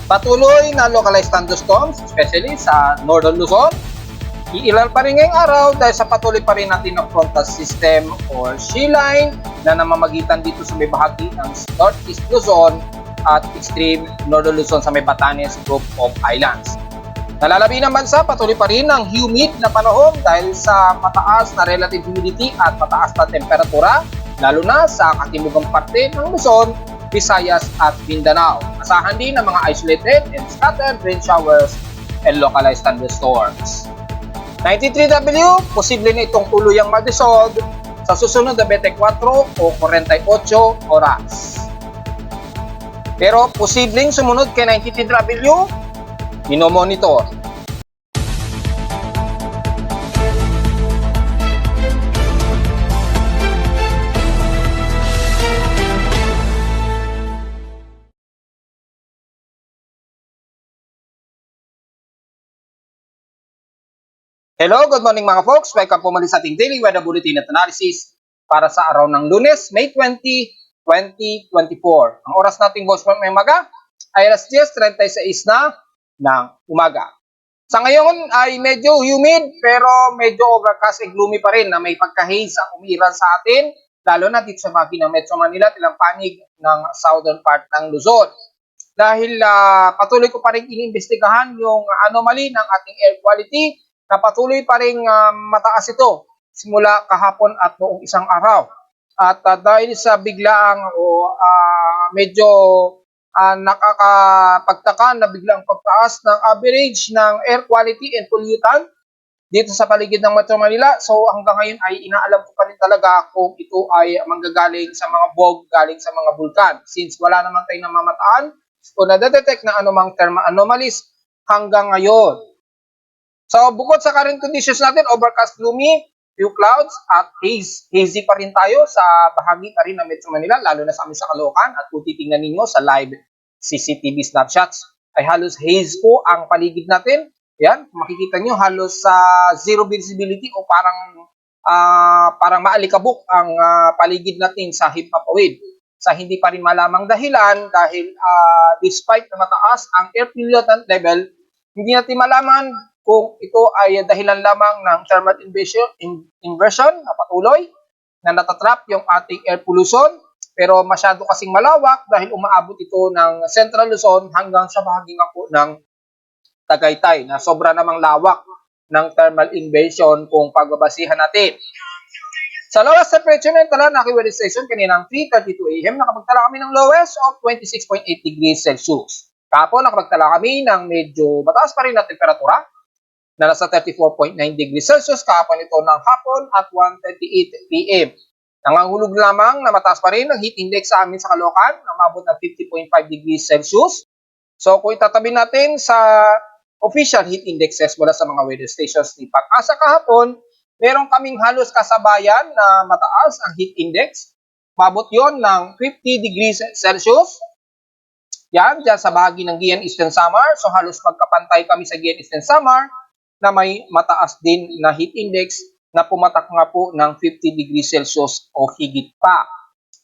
Patuloy na localized thunderstorms, especially sa Northern Luzon. Iilan pa rin ngayong araw dahil sa patuloy pa rin natin ng frontal system or sea line na namamagitan dito sa may bahagi ng Northeast Luzon at extreme Northern Luzon sa may Batanes Group of Islands. Nalalabi ng bansa, patuloy pa rin ang humid na panahon dahil sa mataas na relative humidity at mataas na temperatura, lalo na sa katimugang parte ng Luzon, Visayas at Mindanao. Asahan din ang mga isolated and scattered rain showers and localized thunderstorms. 93W, posible na itong tuluyang mag-dissolve sa susunod na 24 o 48 oras. Pero posibleng sumunod kay 93W, minomonitor. Hello, good morning mga folks. Welcome po muli sa ating daily weather bulletin at analysis para sa araw ng Lunes, May 20, 2024. Ang oras nating boss from may umaga ay alas 10:36 na ng umaga. Sa ngayon ay medyo humid pero medyo overcast and gloomy pa rin na may pagka-haze ang umiiral sa atin, lalo na dito sa bahagi ng Metro Manila, tilang panig ng southern part ng Luzon. Dahil patuloy ko pa rin iniimbestigahan yung anomaly ng ating air quality na patuloy pa rin mataas ito simula kahapon at noong isang araw. At dahil sa biglaang o medyo nakakapagtaka na biglang pagtaas ng average ng air quality and pollutant dito sa paligid ng Metro Manila. So hanggang ngayon ay inaalam ko pa rin talaga kung ito ay manggagaling sa mga bog, galing sa mga bulkan. Since wala naman tayong namamataan o nadedetect na anumang thermal anomalies hanggang ngayon. So, bukod sa current conditions natin, overcast, gloomy, few clouds, at hazy pa rin tayo sa bahagi pa rin ng Metro Manila, lalo na sa amin sa Caloocan. At kung titingnan ninyo sa live CCTV snapshots, ay halos haze po ang paligid natin. Yan, makikita nyo halos sa zero visibility o parang maalikabok ang paligid natin sa himpapawid. Sa hindi pa rin malamang dahilan dahil despite na mataas ang air pollutant level, hindi natin malaman kung ito ay dahilan lamang ng thermal inversion na patuloy na natatrap yung ating air pollution, pero masyado kasing malawak dahil umaabot ito ng Central Luzon hanggang sa bahagi nga po ng Tagaytay na sobra namang lawak ng thermal inversion kung pagbabasihan natin. Sa lowest temperature na tala na weather station kaninang 3:32 AM, nakapagtala kami ng lowest of 26.8 degrees Celsius. Kapon nakapagtala kami ng medyo mataas pa rin na temperatura na nasa 34.9 degrees Celsius kahapon ito ng hapon at 1:38 PM. Nangangahulog lamang na mataas pa rin ang heat index sa amin sa Caloocan, na umabot ng 50.5 degrees Celsius. So kung itatabi natin sa official heat indexes mula sa mga weather stations ni Pag-asa kahapon, meron kaming halos kasabayan na mataas ang heat index. Umabot yon ng 50 degrees Celsius. Yan, dyan sa bahagi ng Guian Eastern Samar. So halos magkapantay kami sa Guian Eastern Samar na may mataas din na heat index na pumatak nga po ng 50 degrees Celsius o higit pa.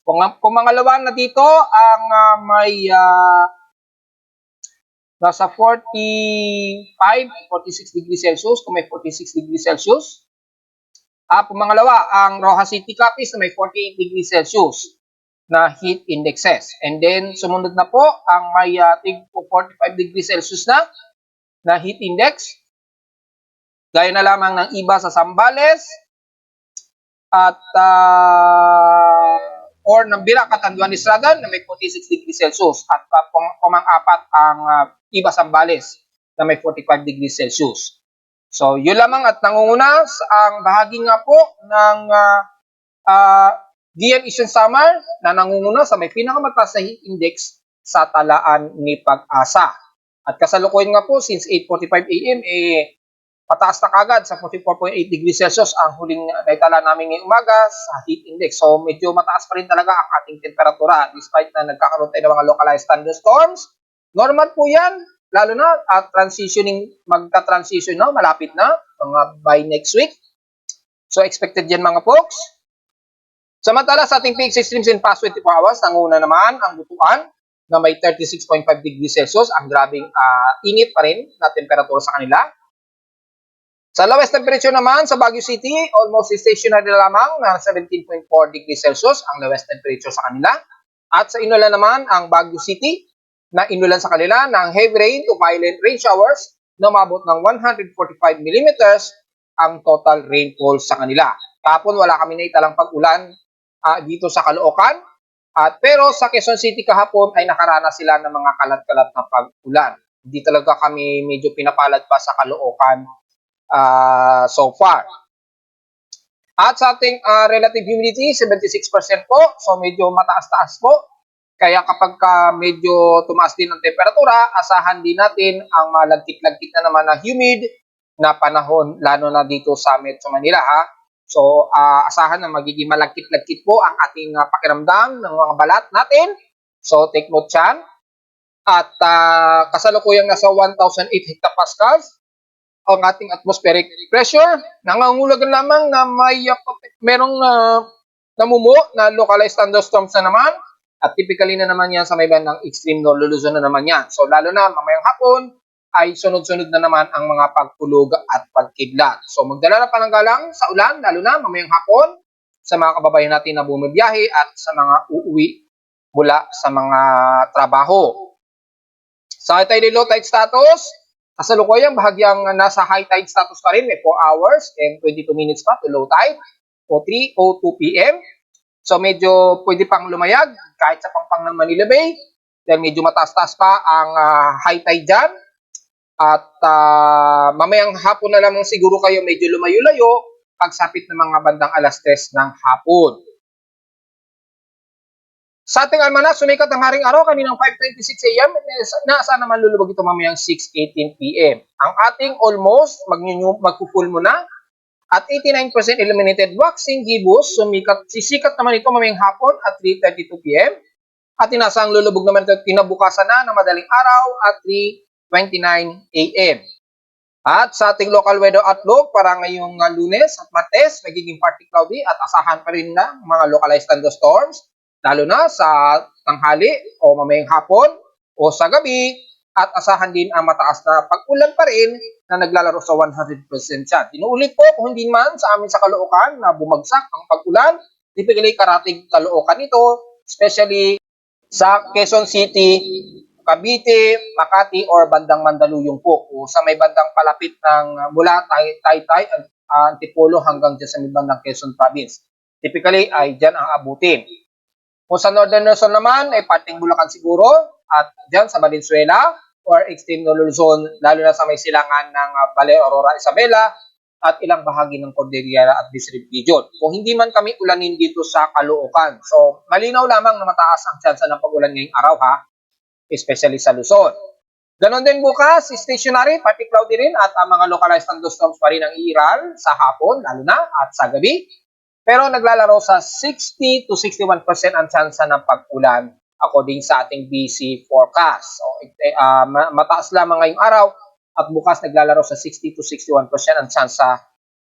Kung mangalawa na dito, ang may nasa 46 degrees Celsius, kung may 46 degrees Celsius. Pumangalawa, ang Rojas City Capiz na may 48 degrees Celsius na heat indexes. And then, sumunod na po, ang may 45 degrees Celsius na heat index. Gaya na lamang ng iba sa Zambales at or ng Birac at Anduanes Ragan na may 46 degrees Celsius at pumang-apat ang iba Zambales na may 45 degrees Celsius. So, yun lamang at nangunguna ang bahagi nga po ng Guian Eastern Samar na nangunguna sa may pinakamataas na heat index sa talaan ni Pag-asa. At kasalukuyan nga po, since 8:45 AM, pataas na kagad sa 44.8 degrees Celsius ang huling naitala namin ngayong umaga sa heat index. So medyo mataas pa rin talaga ang ating temperatura despite na nagkakaroon tayo ng mga localized thunderstorms. Normal po yan, lalo na at magta-transition na, malapit na, mga by next week. So expected yan mga folks. Samantala sa ating peak streams in past 24 hours, nanguna naman ang Butuan na may 36.5 degrees Celsius. Ang grabing init pa rin na temperatura sa kanila. Sa lowest temperature naman sa Baguio City, almost stationary lamang na 17.4 degrees Celsius ang lowest temperature sa kanila. At sa inulan naman ang Baguio City na inulan sa kanila ng heavy rain to violent rain showers na umabot ng 145 millimeters ang total rainfall sa kanila. Kahapon wala kami naitalang pag-ulan dito sa Caloocan. Pero sa Quezon City kahapon ay nakaranas sila ng mga kalat-kalat na pag-ulan. Hindi talaga kami medyo pinapalad pa sa Caloocan so far. At sa ating relative humidity, 76% po. So medyo mataas-taas po. Kaya kapag medyo tumaas din ang temperatura, asahan din natin ang malagkit-lagkit na naman na humid na panahon, lalo na dito sa Metro Manila. So asahan na magiging malagkit-lagkit po ang ating pakiramdam ng mga balat natin. So take note yan. At kasalukuyang nasa 1,008 hectopascals ang ating atmospheric pressure. Nangangulagan lamang na merong namumuo na localized thunderstorms na naman. At typically na naman yan sa may bandang extreme no, Luzon na naman yan. So lalo na mamayang hapon ay sunod-sunod na naman ang mga pagkulog at pagkidlat. So magdala na pananggalang sa ulan, lalo na mamayang hapon sa mga kababayan natin na bumibiyahe at sa mga uuwi mula sa mga trabaho. Sa high tide low tide status, kasalukuyang bahagyang nasa high tide status pa rin, may 4 hours and 22 minutes pa to low tide o 3:02 p.m. So medyo pwede pang lumayag kahit sa pangpang ng Manila Bay dahil medyo mataas-taas pa ang high tide dyan. At mamayang hapon na lamang siguro kayo medyo lumayo-layo pagsapit ng mga bandang alas 3 ng hapon. Sa ating almanak, sumikat ang haring araw kaninang 5:26 a.m. Naasahan naman lulubog ito mamayang 6:18 p.m. Ang ating almost magpo-full muna at 89% illuminated waxing gibbous, sisikat naman ito mamayang hapon at 3:32 p.m. At inasang lulubog naman ito kinabukasan na ng madaling araw at 3:29 a.m. At sa ating local weather outlook para ngayong Lunes at Martes, magiging partly cloudy at asahan pa rin na mga localized thunderstorms, lalo na sa tanghali o mamayang hapon o sa gabi, at asahan din ang mataas na pag-ulan pa rin na naglalaro sa 100% siya. Tinuulit po kung hindi man sa amin sa Caloocan na bumagsak ang pag-ulan, typically karating Caloocan ito, especially sa Quezon City, Cavite, Makati, or bandang Mandaluyong po. O sa may bandang palapit ng mula Taytay, Antipolo hanggang dyan sa may bandang Quezon Province. Typically ay dyan ang abutin. Kung sa Northern Luzon naman, ay parting Bulacan siguro, at dyan sa Valenzuela, or extreme Luzon, lalo na sa may silangan ng Valle Aurora Isabela, at ilang bahagi ng Cordillera at District Region. Kung hindi man kami ulanin dito sa Caloocan. So, malinaw lamang na mataas ang tsansa ng pag-ulan ngayong araw especially sa Luzon. Ganon din bukas, stationary, partly cloudy rin at ang mga localized thunderstorms pa rin ang iiral sa hapon, lalo na at sa gabi. Pero naglalaro sa 60 to 61% ang tsansa ng pag-ulan according sa ating BC forecast. So, mataas lamang ngayong araw at bukas naglalaro sa 60 to 61% ang tsansa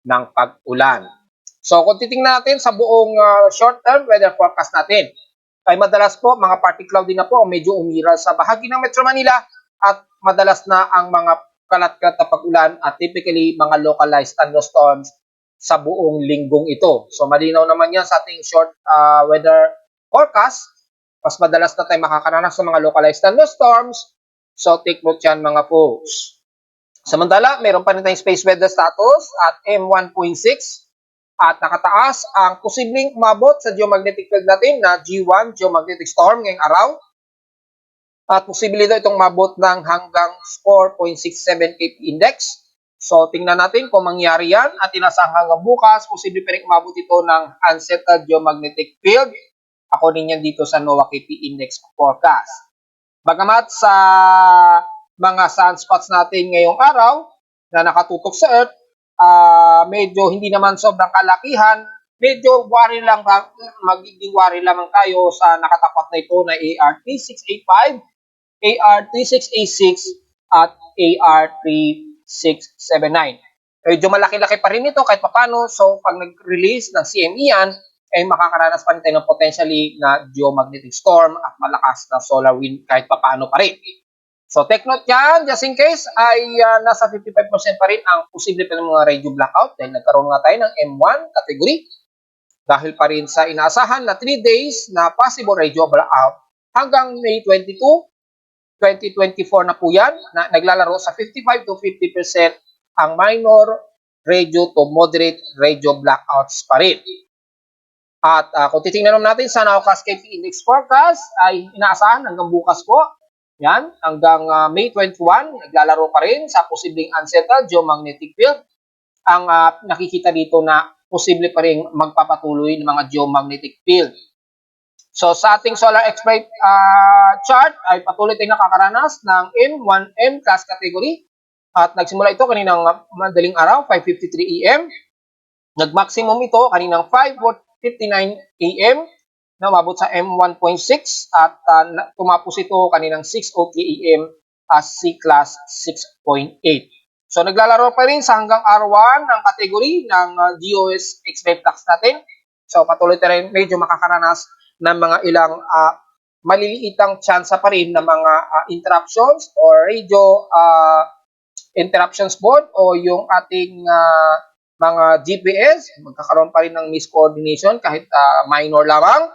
ng pag-ulan. So kung titingnan natin sa buong short-term weather forecast natin, ay madalas po mga partly cloudy na po medyo umiral sa bahagi ng Metro Manila at madalas na ang mga kalat-kalat na pag-ulan at typically mga localized thunderstorms sa buong linggong ito. So malinaw naman yan sa ating short weather forecast. Mas madalas na tayo makakaranas ng mga localized thunderstorms. So take note yan mga folks. Samantala, meron pa rin tayong space weather status at M1.6 at nakataas ang posibleng umabot sa geomagnetic field natin na G1 geomagnetic storm ngayong araw. At posible daw itong mabot ng hanggang 4.67 KP index. So tingnan natin kung mangyari yan at inasang hanggang bukas, posible pa rin umabot ito ng unsettled geomagnetic field according yan dito sa NOAA KP index forecast. Bagamat sa mga sunspots natin ngayong araw na nakatutok sa Earth, medyo hindi naman sobrang kalakihan, medyo worry lang, magiging worry lamang tayo sa nakatapat na ito na AR3685, AR3686 at AR3679. Medyo malaki-laki pa rin ito kahit papano. So pag nag-release ng CME yan, ay makakaranas pa rin tayo ng potentially na geomagnetic storm at malakas na solar wind kahit papaano pa rin. So take note yan, just in case ay nasa 55% pa rin ang posible pa ng mga radio blackout dahil nagkaroon nga tayo ng M1 category dahil pa rin sa inaasahan na 3 days na possible radio blackout hanggang May 22, 2024 na po yan na naglalaro sa 55 to 50% ang minor radio to moderate radio blackouts pa rin. At kung titingnan natin sa Nowcast KP Index Forecast ay inaasahan hanggang bukas po. Yan, hanggang May 21, naglalaro pa rin sa posibleng unsettled geomagnetic field. Ang nakikita dito na posible pa rin magpapatuloy ng mga geomagnetic field. So sa ating solar expert chart ay patuloy tayong nakakaranas ng M1M class category. At nagsimula ito kaninang madaling araw, 5:53 AM. Nag-maximum ito kaninang 5:59 AM na umabot sa M1.6 at tumapos ito kaninang 6:03 AM as C-Class 6.8. So naglalaro pa rin sa hanggang R1 ng kategory ng GOS X-ray flux natin. So patuloy tayo medyo makakaranas ng mga ilang maliliitang tsansa pa rin ng mga interruptions or radio interruptions board o yung ating mga GPS, magkakaroon pa rin ng miscoordination kahit minor lamang.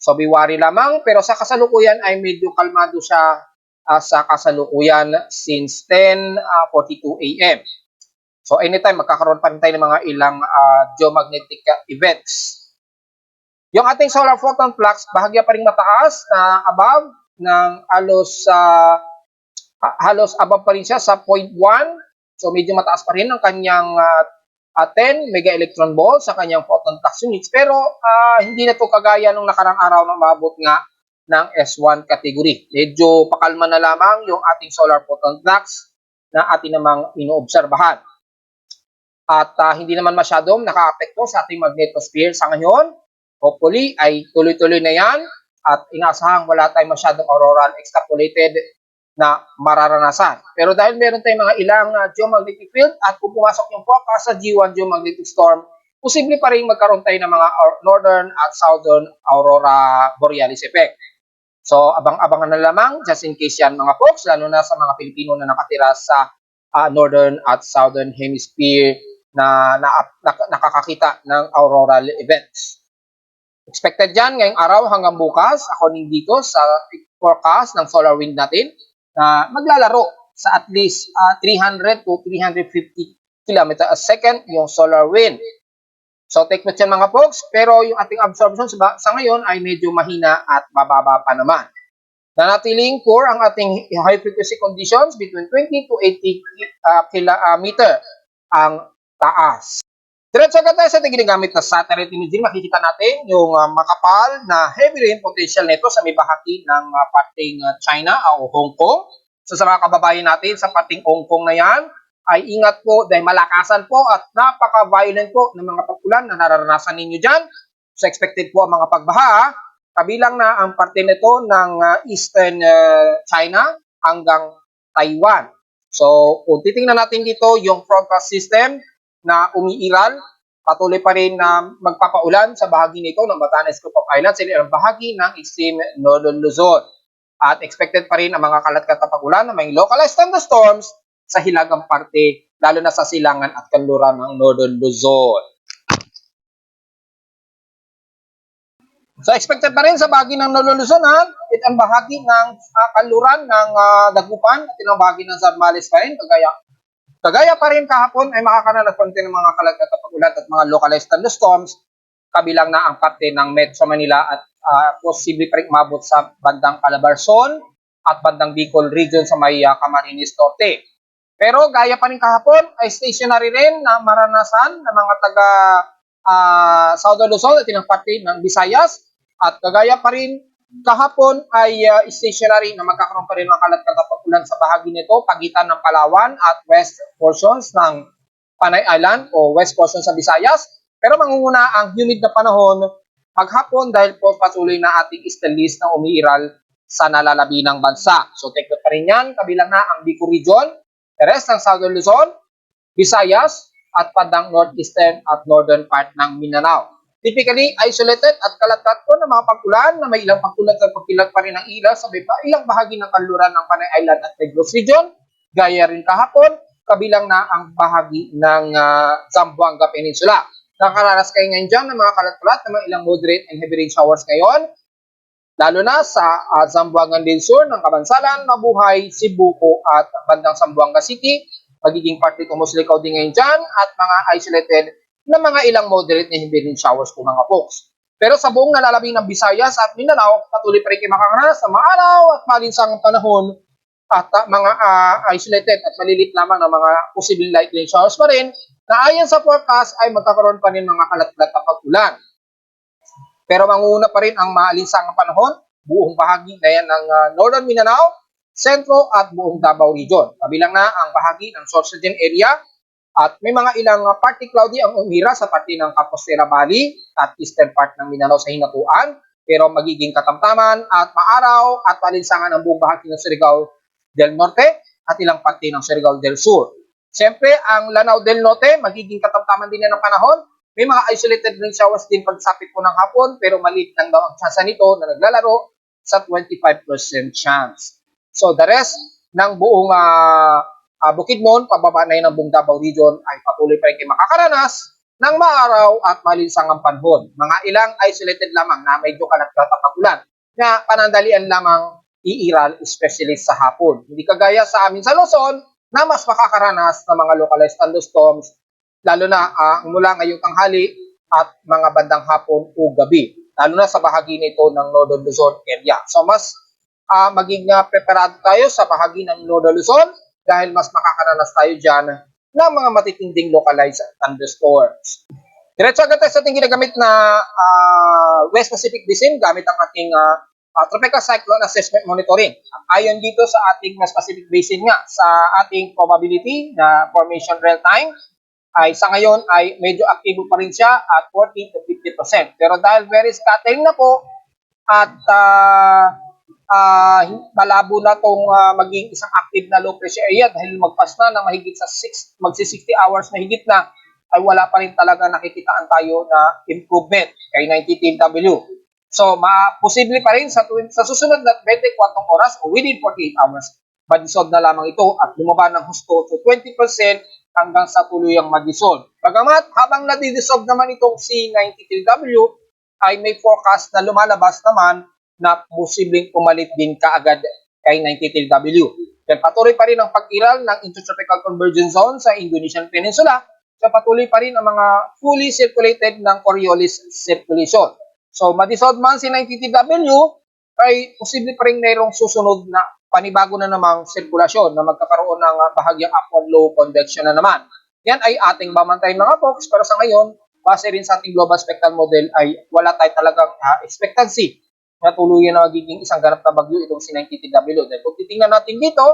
So be worry lamang, pero sa kasalukuyan ay medyo kalmado siya sa kasalukuyan since 10:42 AM. So anytime magkakaroon pa rin tayo ng mga ilang geomagnetic events. Yung ating solar photon flux, bahagya pa rin mataas na above ng halos above pa rin siya sa 0.1. So medyo mataas pa rin ang kanyang 10 mega electron volt sa kanyang photon flux units. Pero hindi na to kagaya nung nakarang araw na umabot nga ng S1 category. Medyo pakalma na lamang yung ating solar photon flux na ating namang inoobserbahan. At hindi naman masyadong naka-apekto sa ating magnetosphere sa ngayon. Hopefully ay tuloy-tuloy na yan at inaasahang wala tayong masyadong auroral extrapolated na mararanasan. Pero dahil meron tayong mga ilang geomagnetic field at kung pumasok yung forecast sa G1 geomagnetic storm, posible pa rin magkaroon tayo ng mga northern at southern aurora borealis effect. So abang-abangan na lamang just in case yan mga folks, lalo na sa mga Pilipino na nakatira sa northern at southern hemisphere na nakakakita ng auroral events. Expected dyan ngayong araw hanggang bukas, according dito sa forecast ng solar wind natin, na maglalaro sa at least 300 to 350 km a second yung solar wind. So take note yan mga folks, pero yung ating absorption sa ngayon ay medyo mahina at bababa pa naman. Nanatiling poor ang ating high frequency conditions between 20 to 80 km ang taas. Diretso agad tayo sa ating ginagamit na satellite imaging. Makikita natin yung makapal na heavy rain potential nito sa may bahagi ng parting China o Hong Kong. So sa mga kababayan natin sa parting Hong Kong na yan, ay ingat po dahil malakasan po at napaka-violent po ng mga pag-ulan na nararanasan ninyo dyan. So expected po ang mga pagbaha, kabilang na ang parte nito ng Eastern China hanggang Taiwan. So kung titingnan natin dito yung forecast system na umiiral, patuloy pa rin na magpapaulan sa bahagi nito ng Batanes Group of Islands, sila ang bahagi ng extreme Northern Luzon. At expected pa rin ang mga kalat-kalat na pag-ulan na may localized thunderstorms sa hilagang parte, lalo na sa silangan at kanluran ng Northern Luzon. So expected pa rin sa bahagi ng Northern Luzon, ito ang bahagi ng kanluran ng Dagupan at ang bahagi ng Zambales pa rin, Kagaya pa rin kahapon ay makakaranas pa rin ng mga kalat-kalat na pag-ulan at mga localized thunderstorms, kabilang na ang parte ng Metro Manila at posible pa rin umabot sa bandang Calabarzon at bandang Bicol region sa may Camarines Norte. Pero gaya pa rin kahapon ay stationary rin na maranasan ng mga taga Southern Luzon at ilang parte ng Visayas at kagaya pa rin kahapon ay stationary na magkakaroon pa rin ng kalat-kalat na pag-ulan sa bahagi nito pagitan ng Palawan at west portions ng Panay Island o west portions sa Visayas. Pero mangunguna ang humid na panahon maghapon dahil po patuloy na ating easterlies na umiiral sa nalalabi ng bansa. So take note pa rin yan, kabilang na ang Bicol region, the rest ng Southern Luzon, Visayas at bandang northeastern at northern part ng Mindanao. Typically, isolated at kalat-kalat po ng mga pag-ulan na may ilang pag-ulan at pagkilat pa rin ng ilaw sa ilang bahagi ng kanluran ng Panay Island at Negros Region. Gaya rin kahapon, kabilang na ang bahagi ng Zamboanga Peninsula. Nakaranas kayo ngayon dyan ng mga kalat-kalat na may ilang moderate and heavy rain showers ngayon, lalo na sa Zamboanga del Sur ng Kabansalan, Mabuhay, Cebu at bandang Zamboanga City. Magiging partly tumuslicaw din ngayon dyan at mga isolated na mga ilang moderate na heavy rain showers po mga folks. Pero sa buong nalalabing ng Visayas at Mindanao, patuloy pa rin kayo makakaranas sa maaraw at malinsangang panahon at mga isolated at malilit lamang na mga possible light rain showers pa rin na ayon sa forecast ay magkakaroon pa rin mga kalat-kalat na pag-ulan. Pero manguna pa rin ang maalinsangang panahon, buong bahagi na yan ng Northern Mindanao, Sentro at buong Davao Region. Kabilang na ang bahagi ng Sorsogen area at may mga ilang partly cloudy ang umira sa parte ng Compostela Valley at eastern part ng Mindanao sa hinatuan, pero magiging katamtaman at maaraw at palinsangan ang buong bahagi ng Surigao del Norte at ilang parte ng Surigao del Sur. Siyempre, ang Lanao del Norte, magiging katamtaman din yan ng panahon. May mga isolated rain showers din pagsapit po ng hapon, pero maliit lang daw ang tsansa nito na naglalaro sa 25% chance. So, the rest ng buong Bukidnon, pababa na yun ng buong Davao Region, ay patuloy pa rin kayo makakaranas ng maaraw at malinsangang panahon. Mga ilang isolated lamang na medyo kalat-kalat ang pag-ulan na panandalian lamang iiral, especially sa hapon. Hindi kagaya sa amin sa Luzon na mas makakaranas ng mga localized thunderstorms, lalo na mula ngayong tanghali at mga bandang hapon o gabi, lalo na sa bahagi nito ng Northern Luzon area. So mas maging preparado tayo sa bahagi ng Northern Luzon dahil mas makakaranas tayo dyan ng mga matitinding localized thunderstorms. Diretso agad tayo sa ating ginagamit na West Pacific Basin gamit ang ating Tropical Cyclone Assessment Monitoring. Ayon dito sa ating West Pacific Basin nga, sa ating probability na formation real time, ay sa ngayon ay medyo aktibo pa rin siya at 40 to 50%. Pero dahil very scattering na po at malabo na itong maging isang active na low pressure area dahil magpas na ng mahigit sa magsi-60 hours mahigit na, ay wala pa rin talaga nakikitaan tayo na improvement kay 90TW. So, posible pa rin sa susunod na 24 oras o within 48 hours, ma-dissolve na lamang ito at bumaba ng husto to 20% hanggang sa tuluyang ma-dissolve. Bagamat habang nadi-dissolve naman itong si 90TW, ay may forecast na lumalabas naman na posibleng pumalit din kaagad kay 90TW. Then patuloy pa rin ang pag-iral ng intertropical convergence zone sa Indonesian Peninsula. So patuloy pa rin ang mga fully circulated ng Coriolis circulation. So ma-dissolve man si 90TW, ay posible pa rin mayroong susunod na panibago na namang sirkulasyon na magkakaroon ng bahagyang upward low convection na naman. Yan ay ating bamantayin mga folks, pero sa ngayon, base rin sa ating global spectral model ay wala tayo talagang expectancy na tuluyan na magiging isang ganap na bagyo itong si 90TW. Dahil kung titingnan natin dito,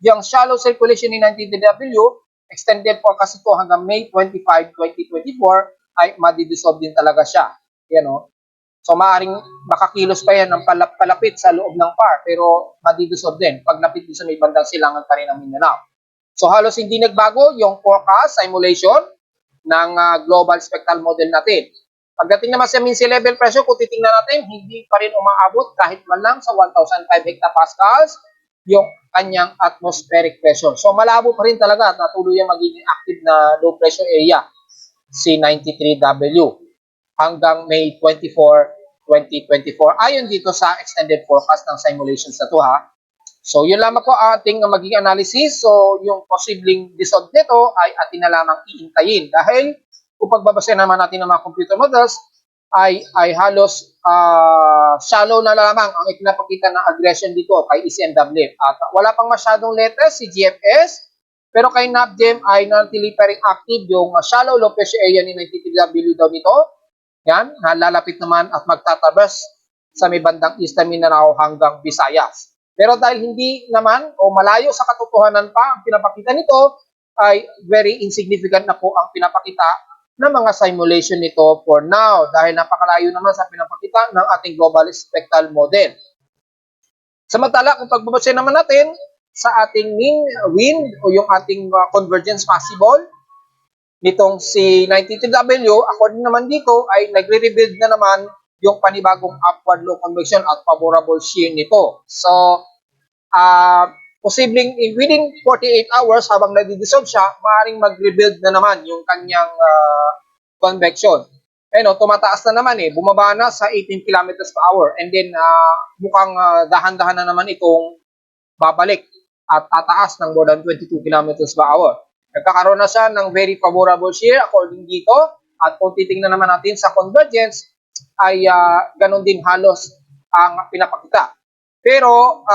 yung shallow circulation ni 90TW, extended forecast ito hanggang May 25, 2024, ay madidissolve din talaga siya. Yan o. So maaaring makakilos pa yan ng palapit sa loob ng PAR, pero madidissolve din pag napit sa may bandang silangan pa rin ng Mindanao. So halos hindi nagbago yung forecast simulation ng global spectral model natin. Pagdating naman sa mean sea level pressure, kung titingnan natin, hindi pa rin umaabot kahit man lang sa 1,005 hectopascals yung kanyang atmospheric pressure. So malabo pa rin talaga at natuluyang magiging active na low pressure area si 93W hanggang May 24, 2024. Ayon dito sa extended forecast ng simulations na to ha. So yun lamang po ating magiging analysis. So yung posibleng dissolve nito ay atin na lamang iintayin dahil kung pagbabasa naman natin ng mga computer models, ay halos shallow na lamang ang ipinapakita ng aggression dito kay ECMWF. At wala pang masyadong letters si GFS, pero kay NAVGEM ay nanatili pa rin active yung shallow low pressure area ni 90TW daw nito. Yan, nalalapit naman at magtatabas sa may bandang Eastern Mindanao hanggang Visayas. Pero dahil hindi naman o malayo sa katotohanan pa ang pinapakita nito, ay very insignificant na po ang pinapakita ng mga simulation nito for now dahil napakalayo naman sa pinapakita ng ating global spectral model. Samantala, kung pagbabase naman natin sa ating mean wind o yung ating convergence possible, nitong si 93W, according naman dito ay nagre-rebuild na naman yung panibagong upward low convection at favorable shear nito. So, posibleng within 48 hours habang nadi-dissolve siya, maaaring mag-rebuild na naman yung kanyang convection. Tumataas na naman bumaba na sa 18 kilometers per hour and then mukhang dahan-dahan na naman itong babalik at tataas ng more than 22 kilometers per hour. Nagkakaroon na siya ng very favorable shear according dito at kung titingnan naman natin sa convergence ay ganun din halos ang pinapakita. Pero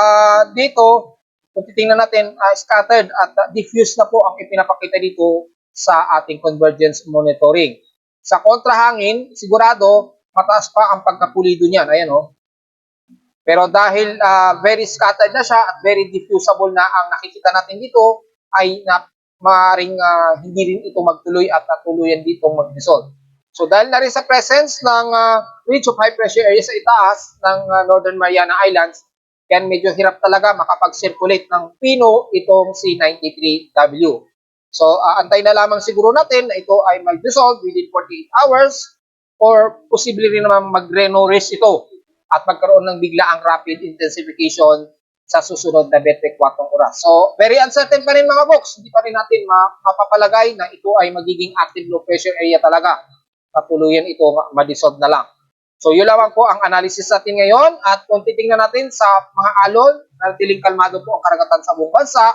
dito, kung titingnan natin, scattered at diffuse na po ang ipinapakita dito sa ating convergence monitoring. Sa kontrahangin, sigurado, mataas pa ang pagkapulido niyan. Ayan Pero dahil very scattered na siya at very diffusable na ang nakikita natin dito, ay maaaring hindi rin ito magtuloy at tuluyan dito mag-dissolve. So dahil na rin sa presence ng ridge of high pressure area sa itaas ng Northern Mariana Islands, yan medyo hirap talaga makapag-circulate ng pino itong si 93W. So antay na lamang siguro natin na ito ay mag-dissolve within 48 hours or posible rin naman mag-renourish ito at magkaroon ng biglaang rapid intensification sa susunod na 24 oras. So, very uncertain pa rin mga folks. Hindi pa rin natin mapapalagay na ito ay magiging active low pressure area talaga. Patuluyan ito ma-dissolve na lang. So, yun lamang po ang analysis natin ngayon. At kung titingnan natin sa mga alon, natiling kalmado po ang karagatan sa buong bansa.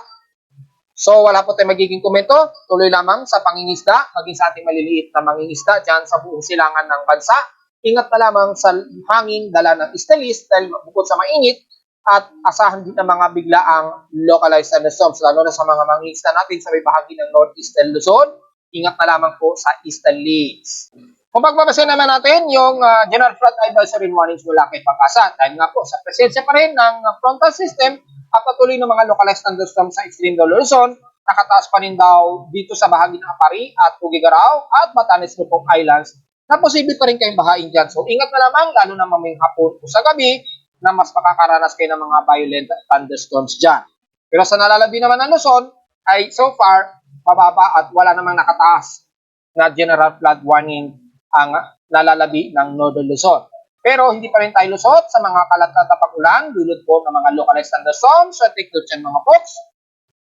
So, wala po tayong magiging komento. Tuloy lamang sa pangingisda, maging sa ating maliliit na mangingisda dyan sa buong silangan ng bansa. Ingat na lamang sa hangin, dala ng easterlies dahil bukod sa mainit, at asahan din ng mga biglaang localized thunderstorms, lalo na sa mga mangingisda natin sa may bahagi ng northeastern Luzon. Ingat na lamang po sa easterlies. Kung pagbabasin naman natin yung general flood advisory warnings mula kay Pag-asa, dahil nga po sa presensya pa rin ng frontal system at patuloy ng mga localized thunderstorms sa extreme Luzon, nakataas pa rin daw dito sa bahagi ng Apari at Tugigaraw at Batanes Lupong Islands na posible pa rin kayong bahain dyan. So ingat na lamang, lalo na mamayang hapon o sa gabi, na mas makakaranas kayo ng mga violent thunderstorms dyan. Pero sa nalalabi naman ng Luzon, ay so far, mababa at wala namang nakataas na general flood warning ang nalalabi ng Northern Luzon. Pero hindi pa rin tayo lusot sa mga kalat-katapang ulan, dulot po ng mga localized thunderstorms, so take note yan mga folks.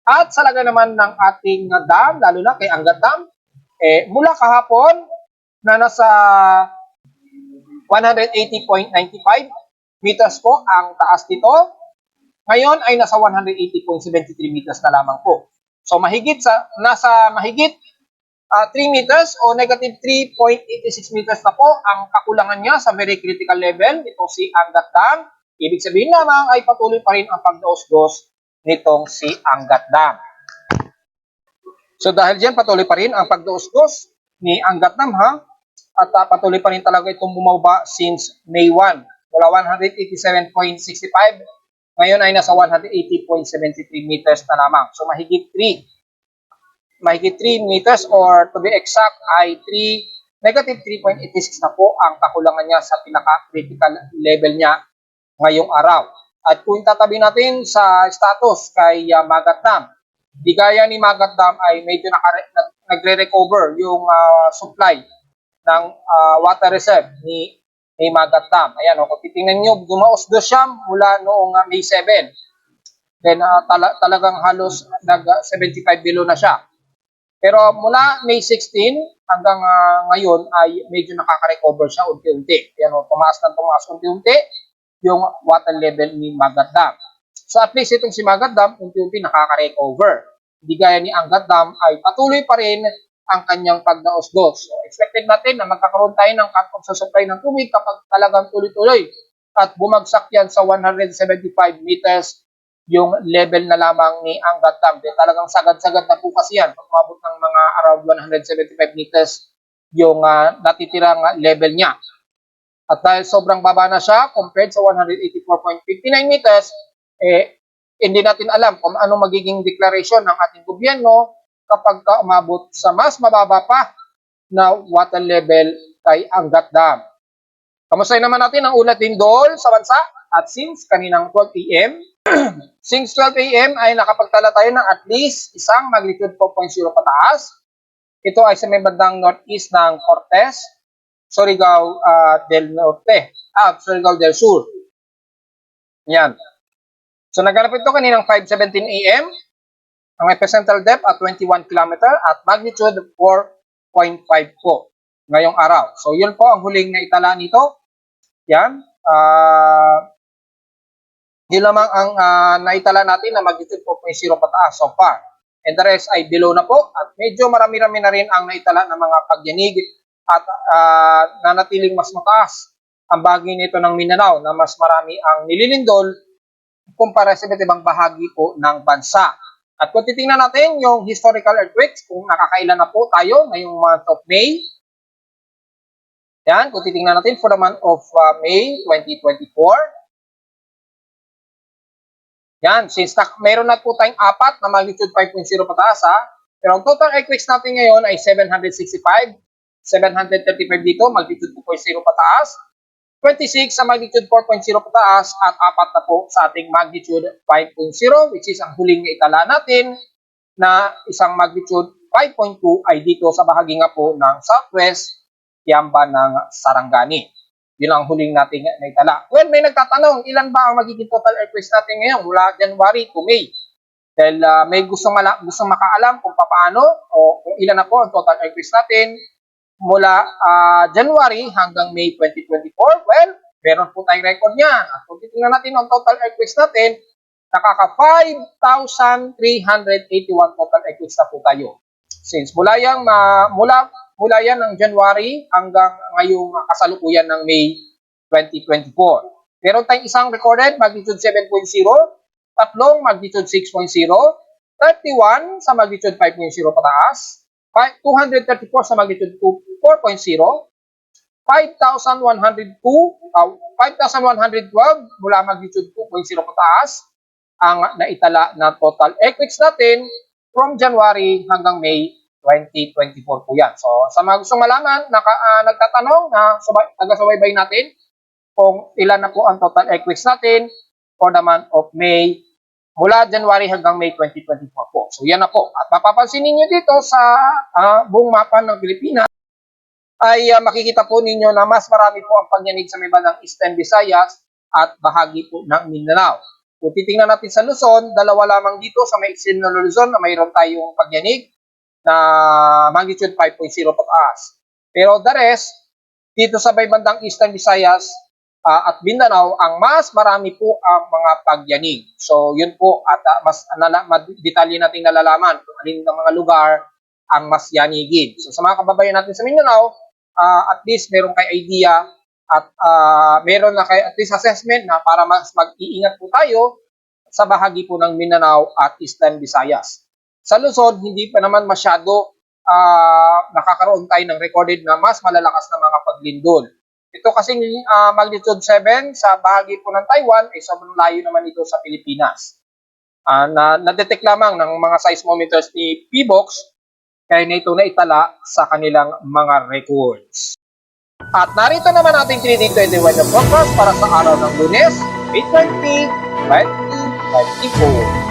At sa lagay naman ng ating dam, lalo na kay Angat Dam, mula kahapon na nasa 180.95 meters po ang taas dito. Ngayon ay nasa 180.73 meters na lamang po. So nasa mahigit 3 meters o negative 3.86 meters na po ang kakulangan niya sa very critical level nitong si Angat Dam. Ibig sabihin lamang ay patuloy pa rin ang pagdaos-dos nitong si Angat Dam. So dahil dyan patuloy pa rin ang pagdaos-dos ni Angat Dam at patuloy pa rin talaga itong bumaba since May 1. Mula 187.65, ngayon ay nasa 180.73 meters na lamang. So mahigit 3 meters or to be exact ay negative 3.86 na po ang kakulangan niya sa pinaka-critical level niya ngayong araw. At kung tatabi natin sa status kay Magat Dam, di gaya ni Magat Dam ay medyo nagre-recover yung supply ng water reserve ni Magat Dam. Ayan, kung titingnan nyo, dumaos-dos siya mula noong May 7. Then talagang halos nag-75 below na siya. Pero mula May 16 hanggang ngayon ay medyo nakaka-recover siya unti-unti. Ayan, tumaas unti-unti yung water level ni Magat Dam. So at least itong si Magat Dam unti-unti nakaka-recover. Hindi gaya ni Angat Dam ay patuloy pa rin ang kanyang pagdaos-dos. So, expected natin na magkakaroon tayo ng cut-off sa supply ng tubig kapag talagang tuloy-tuloy at bumagsak yan sa 175 meters yung level na lamang ni Angat Dam. Talagang sagad-sagad na po kasi yan. Pag umabot ng mga around 175 meters yung natitirang level niya. At dahil sobrang baba na siya compared sa 184.59 meters, hindi natin alam kung ano magiging declaration ng ating gobyerno kapag umabot sa mas mababa pa na water level kay Angat Dam. Kamusta naman natin ang ulat din doon sa bansa? At since kaninang 12 AM, since 12 AM ay nakapagtala tayo ng at least isang magnitude 4.0 pataas. Ito ay sa may bandang northeast ng Cortez, Surigao del Norte, Surigao del Sur. Yan. So naganap ito kaninang 5:17 a.m. Ang epicentral depth at 21 km at magnitude 4.5 po ngayong araw. So yun po ang huling na itala nito. Yan. Yun lamang ang naitala natin na magnitude 4.0 pataas so far. And the rest ay below na po at medyo marami-rami na rin ang naitala ng mga pagyanig at nanatiling mas mataas ang bahagi nito ng Mindanao na mas marami ang nililindol kumpara sa iba't ibang bahagi po ng bansa. At kung titingnan natin yung historical earthquakes, kung nakakailan na po tayo ngayong month of May. Yan, kung titingnan natin for the month of May 2024. Yan, since meron na po tayong 4 na magnitude 5.0 pataas pero ang total earthquakes natin ngayon ay 765, 735 dito, magnitude 2.0 pataas, 26 sa magnitude 4.0 pataas at 4 na po sa ating magnitude 5.0 which is ang huling na itala natin na isang magnitude 5.2 ay dito sa bahagi nga po ng Southwest Yamba ng Sarangani. Yun ang huling nating naitala. Well, may nagtatanong, ilan ba ang magiging total earthquakes natin ngayon mula January to May? Dahil may gustong makaalam kung paano o kung ilan na po ang total earthquakes natin mula January hanggang May 2024. Well, meron po tayong record niyan. At kung titingnan natin ang total earthquakes natin, nakaka 5,381 total earthquakes na po tayo. Since mula yan ng January hanggang ngayong kasalukuyan ng May 2024. Meron tayong isang recorded magnitude 7.0, tatlong magnitude 6.0, 31 sa magnitude 5.0 pataas, 234 sa magnitude 4.0, 5,112 mula magnitude 2.0 pataas ang naitala na total earthquakes natin from January hanggang May 2024 po yan. So, sa mga gustong malaman, nagtatanong na taga-subaybay natin kung ilan na po ang total earthquakes natin for the month of May mula January hanggang May 2024 po. So, yan na po. At mapapansin ninyo dito sa buong mapa ng Pilipinas ay makikita po ninyo na mas marami po ang pagyanig sa may bandang Eastern Visayas at bahagi po ng Mindanao. Kung titingnan natin sa Luzon, dalawa lamang dito sa may extreme ng Luzon na mayroon tayong pagyanig na magnitude 5.0 pataas. Pero the rest, dito sa may bandang Eastern Visayas at Mindanao, ang mas marami po ang mga pagyanig. So, yun po, at mas detalye natin nalalaman kung alin ng mga lugar ang mas yanigin. So, sa mga kababayan natin sa Mindanao, at least meron kayo idea at meron na kayo at least assessment na para mas mag-iingat po tayo sa bahagi po ng Mindanao at Eastern Visayas. Sa Luzon, hindi pa naman masyado nakakaroon tayo ng recorded na mas malalakas na mga paglindol. Ito kasing magnitude 7 sa bahagi po ng Taiwan ay sobrang layo naman ito sa Pilipinas. Na-detect lamang ng mga seismometers ni PBOX kaya na ito na itala sa kanilang mga records. At narito naman ating 3D20 weather forecast para sa araw ng Lunes, May 20, 2024.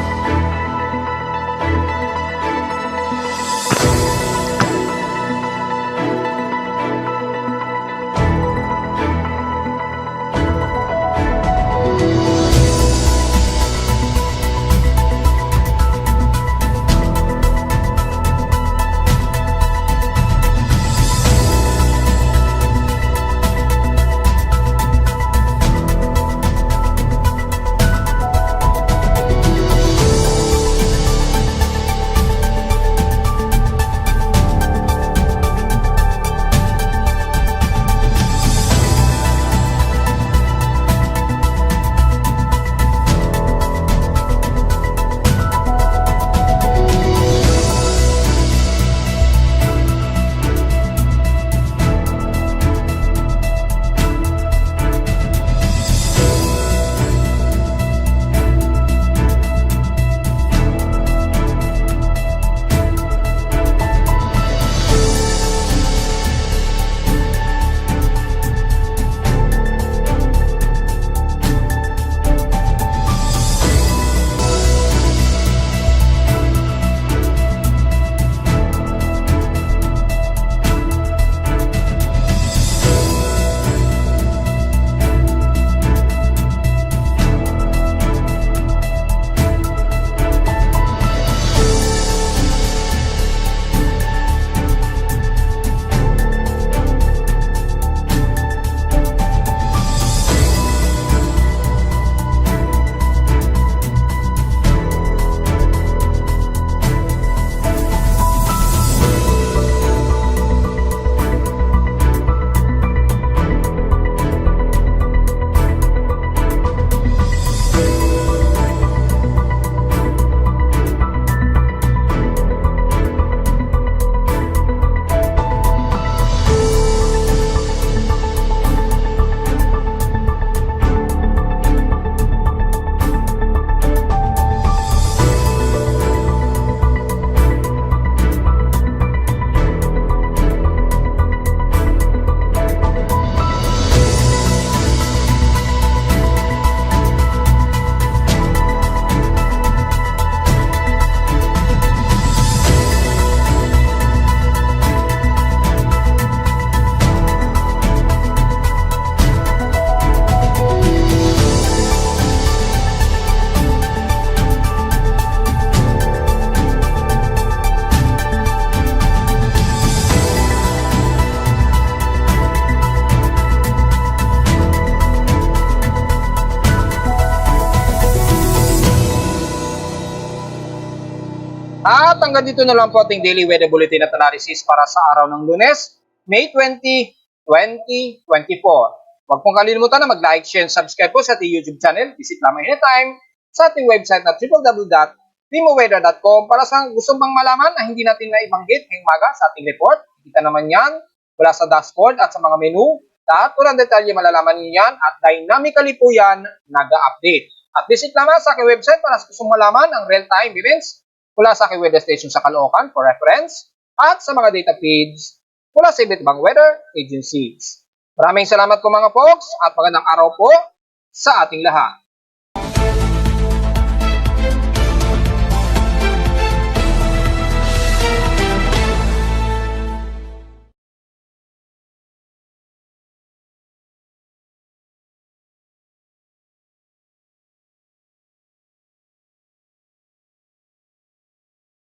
At hanggang dito na lang po ating daily weather bulletin at analysis para sa araw ng Lunes, May 20, 2024. Huwag pong kalimutan na mag-like, share, and subscribe po sa ating YouTube channel. Visit lamang anytime sa ating website na www.primoweather.com para sa gustong pang malaman na hindi natin naibanggit ngayong maga sa ating report. Kita naman yan mula sa dashboard at sa mga menu. Lahat po ng detalye malalaman niyo yan at dynamically po yan nag-update. At visit lamang sa aking website para sa gustong malaman ang real-time events mula sa aking weather station sa Caloocan for reference at sa mga data feeds mula sa iba't ibang weather agencies. Maraming salamat po mga folks at magandang araw po sa ating lahat.